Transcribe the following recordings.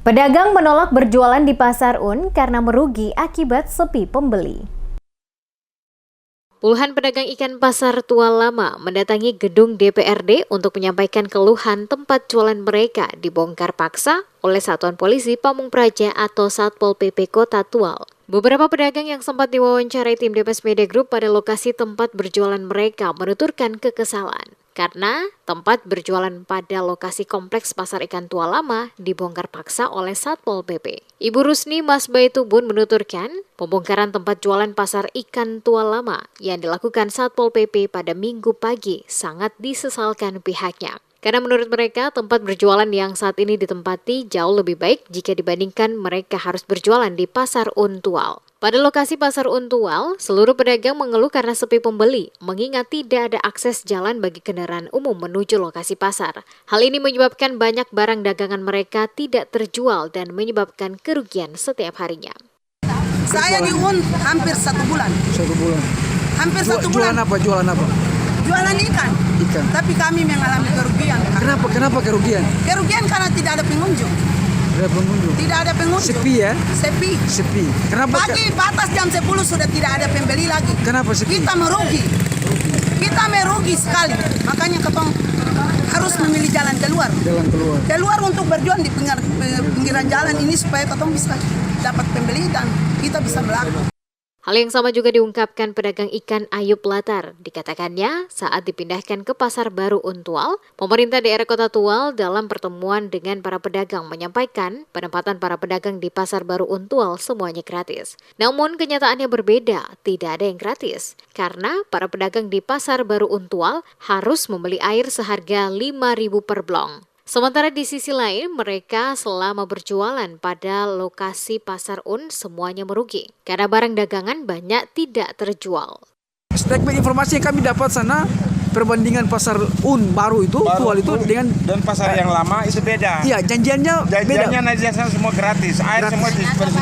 Pedagang menolak berjualan di Pasar Un karena merugi akibat sepi pembeli. Puluhan pedagang ikan Pasar Tua Lama mendatangi gedung DPRD untuk menyampaikan keluhan tempat jualan mereka dibongkar paksa oleh Satuan Polisi Pamung Praja atau Satpol PP Kota Tual. Beberapa pedagang yang sempat diwawancarai tim DPS Media Group pada lokasi tempat berjualan mereka menuturkan kekesalan karena tempat berjualan pada lokasi kompleks Pasar Ikan Tua Lama dibongkar paksa oleh Satpol PP. Ibu Rusni Mas Baitubun menuturkan, pembongkaran tempat jualan Pasar Ikan Tua Lama yang dilakukan Satpol PP pada Minggu pagi sangat disesalkan pihaknya. Karena menurut mereka, tempat berjualan yang saat ini ditempati jauh lebih baik jika dibandingkan mereka harus berjualan di Pasar Untual. Pada lokasi Pasar Untual, seluruh pedagang mengeluh karena sepi pembeli, mengingat tidak ada akses jalan bagi kendaraan umum menuju lokasi pasar. Hal ini menyebabkan banyak barang dagangan mereka tidak terjual dan menyebabkan kerugian setiap harinya. Saya di UN hampir 1 bulan. 1 bulan. Hampir 1 bulan. Jualan apa? Jualan ikan. Tapi kami mengalami kerugian. Kenapa kerugian? Kerugian karena tidak ada pengunjung. Tidak ada pengunjung. Sepi ya? Sepi. Kenapa? Pagi batas jam 10 sudah tidak ada pembeli lagi. Kenapa sepi? Kita merugi sekali. Makanya ketong harus memilih jalan keluar. Keluar untuk berjualan di pinggiran jalan ini supaya ketong bisa dapat pembeli dan kita bisa melakukan. Hal yang sama juga diungkapkan pedagang ikan Ayub Latar. Dikatakannya saat dipindahkan ke Pasar Baru Untual, pemerintah daerah Kota Tual dalam pertemuan dengan para pedagang menyampaikan penempatan para pedagang di Pasar Baru Untual semuanya gratis. Namun kenyataannya berbeda, tidak ada yang gratis. Karena para pedagang di Pasar Baru Untual harus membeli air seharga Rp5.000 per blong. Sementara di sisi lain, mereka selama berjualan pada lokasi Pasar Un semuanya merugi karena barang dagangan banyak tidak terjual. Statement informasi yang kami dapat sana, perbandingan Pasar Un baru Tual itu dengan dan pasar yang lama itu beda. Iya, janjiannya di sana semua gratis, air semua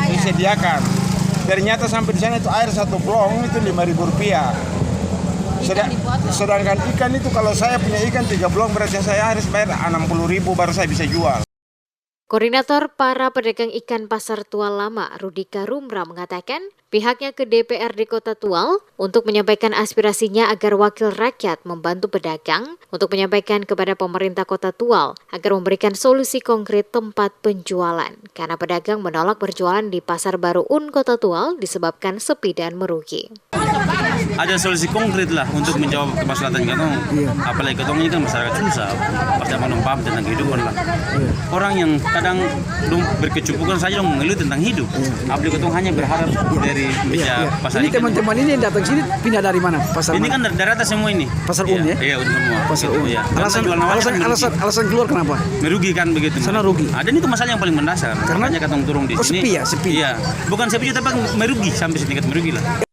disediakan. Ternyata sampai di sana itu air 1 blong itu Rp5.000. Sedangkan ikan itu kalau saya punya ikan 3 blong berarti saya harus bayar Rp60.000 baru saya bisa jual. Koordinator para pedagang ikan Pasar Tual Lama, Rudika Rumra mengatakan pihaknya ke DPRD Kota Tual untuk menyampaikan aspirasinya agar wakil rakyat membantu pedagang untuk menyampaikan kepada pemerintah Kota Tual agar memberikan solusi konkret tempat penjualan karena pedagang menolak berjualan di Pasar Baru Un Kota Tual disebabkan sepi dan merugi. Ada solusi konkret lah untuk menjawab kemaslahatan katong. Apalagi katong ini kan masyarakat susah, pasti paham tentang kehidupan lah. Orang yang kadang berkecupukan saja mengeluh tentang hidup. Apalagi katong hanya berharap dari bisa pasar ini ikan. Teman-teman ini yang datang sini pindah dari mana? Pasar ini mana? kan dari atas semua ini. Pasar Un ya? Iya, udah semua. Pasar Un. Ya. Alasan keluar kenapa? Merugikan begitu. Sana rugi. Ada itu masalah yang paling mendasar. Karena katong turun di sini. Sepi. Iya. Bukan sepi tapi merugi sampai setingkat merugi lah.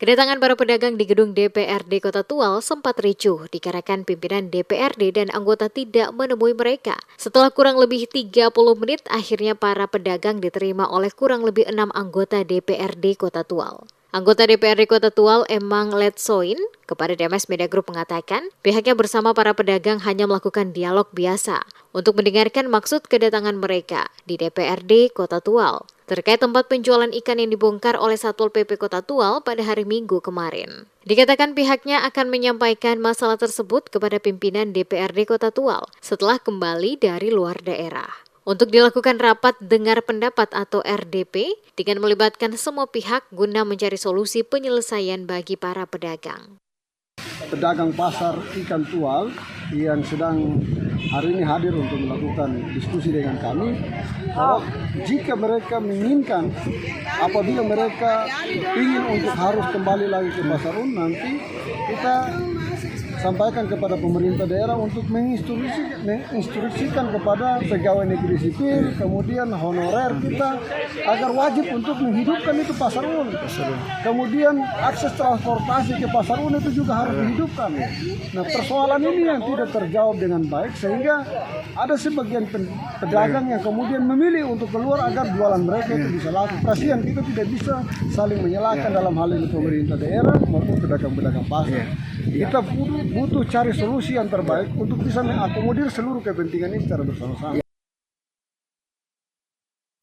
Kedatangan para pedagang di gedung DPRD Kota Tual sempat ricuh dikarenakan pimpinan DPRD dan anggota tidak menemui mereka. Setelah kurang lebih 30 menit, akhirnya para pedagang diterima oleh kurang lebih 6 anggota DPRD Kota Tual. Anggota DPRD Kota Tual Emang Letsoin kepada DMS Media Group mengatakan pihaknya bersama para pedagang hanya melakukan dialog biasa untuk mendengarkan maksud kedatangan mereka di DPRD Kota Tual terkait tempat penjualan ikan yang dibongkar oleh Satpol PP Kota Tual pada hari Minggu kemarin. Dikatakan pihaknya akan menyampaikan masalah tersebut kepada pimpinan DPRD Kota Tual setelah kembali dari luar daerah. Untuk dilakukan rapat dengar pendapat atau RDP dengan melibatkan semua pihak guna mencari solusi penyelesaian bagi para pedagang. Pedagang pasar ikan Tual yang sedang hari ini hadir untuk melakukan diskusi dengan kami, bahwa jika mereka menginginkan apabila mereka ingin untuk harus kembali lagi ke Pasar Un, nanti kita sampaikan kepada pemerintah daerah untuk menginstruksikan kepada pegawai negeri sipil, kemudian honorer kita agar wajib untuk menghidupkan itu Pasar Un. Kemudian akses transportasi ke Pasar Un itu juga harus dihidupkan. Nah, persoalan ini yang tidak terjawab dengan baik sehingga ada sebagian pedagang yang kemudian memilih untuk keluar agar jualan mereka itu bisa laku. Kasihan kita tidak bisa saling menyalahkan dalam hal ini pemerintah daerah maupun pedagang-pedagang pasar. Kita butuh cari solusi yang terbaik untuk bisa mengakomodir seluruh kepentingan ini secara bersama-sama.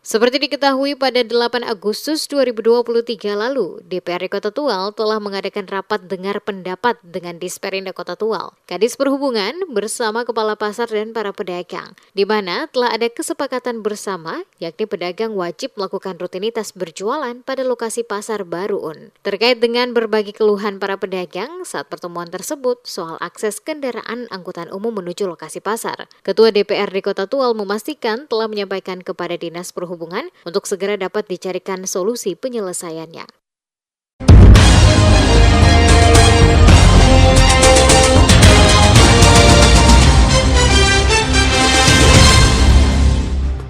Seperti diketahui pada 8 Agustus 2023 lalu, DPRD Kota Tual telah mengadakan rapat dengar pendapat dengan Disperindak Kota Tual, Kadis Perhubungan bersama Kepala Pasar dan para pedagang, di mana telah ada kesepakatan bersama, yakni pedagang wajib melakukan rutinitas berjualan pada lokasi Pasar Baru UN. Terkait dengan berbagai keluhan para pedagang saat pertemuan tersebut soal akses kendaraan angkutan umum menuju lokasi pasar, Ketua DPRD Kota Tual memastikan telah menyampaikan kepada Dinas Perhubungan untuk segera dapat dicarikan solusi penyelesaiannya.